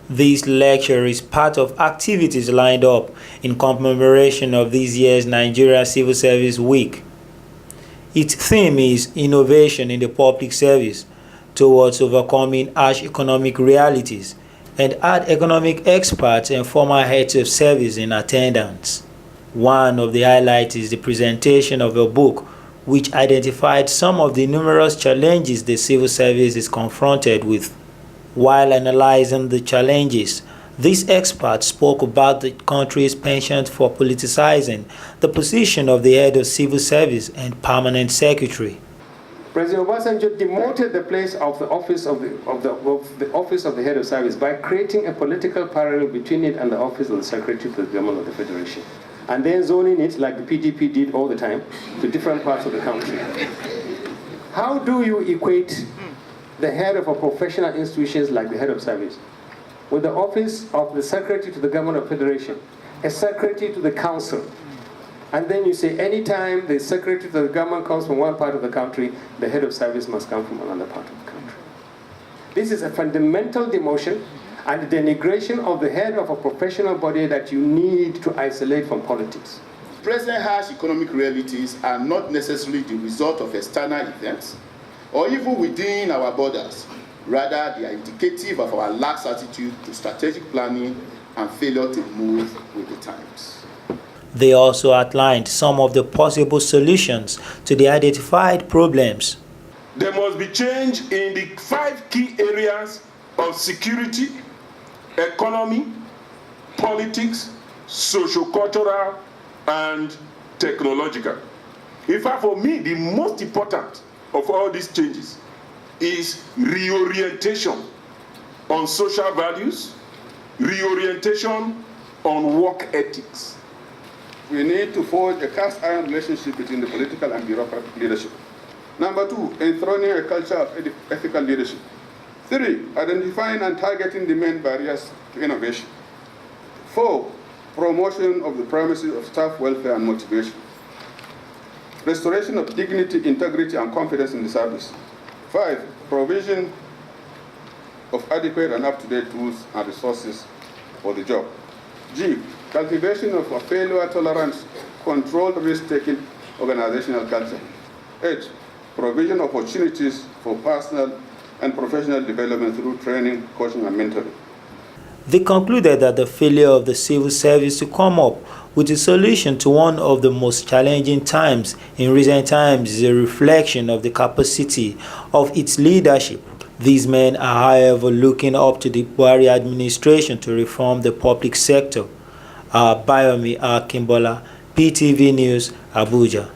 This lecture is part of activities lined up in commemoration of this year's Nigeria Civil Service Week. Its theme is Innovation in the Public Service towards overcoming harsh economic realities, and had economic experts and former heads of service in attendance. One of the highlights is the presentation of a book which identified some of the numerous challenges the civil service is confronted with. While analyzing the challenges, these experts spoke about the country's penchant for politicizing the position of the head of civil service and permanent secretary. President Obasanjo demoted the place of the office of the head of service by creating a political parallel between it and the office of the secretary to the government of the federation, and then zoning it, like the PDP did all the time, to different parts of the country. How do you equate the head of a professional institutions like the head of service with the office of the secretary to the government of federation, a secretary to the council, and then you say anytime the secretary to the government comes from one part of the country, the head of service must come from another part of the country? This is a fundamental demotion and denigration of the head of a professional body that you need to isolate from politics. Present harsh economic realities are not necessarily the result of external events or even within our borders. Rather, they are indicative of our lax attitude to strategic planning and failure to move with the times. They also outlined some of the possible solutions to the identified problems. There must be change in the 5 key areas of security, economy, politics, socio-cultural, and technological. In fact, for me, the most important of all these changes is reorientation on social values, reorientation on work ethics. We need to forge a cast iron relationship between the political and bureaucratic leadership. Number 2, enthroning a culture of ethical leadership. 3, identifying and targeting the main barriers to innovation. 4, promotion of the premises of staff welfare and motivation. Restoration of dignity, integrity, and confidence in the service. 5, provision of adequate and up-to-date tools and resources for the job. G, cultivation of a failure tolerance, controlled risk-taking organizational culture. H, provision of opportunities for personal and professional development through training, coaching, and mentoring. They concluded that the failure of the civil service to come up with a solution to one of the most challenging times in recent times is a reflection of the capacity of its leadership. These men are, however, looking up to the Buhari administration to reform the public sector. Bayomi Akimbola, PTV News, Abuja.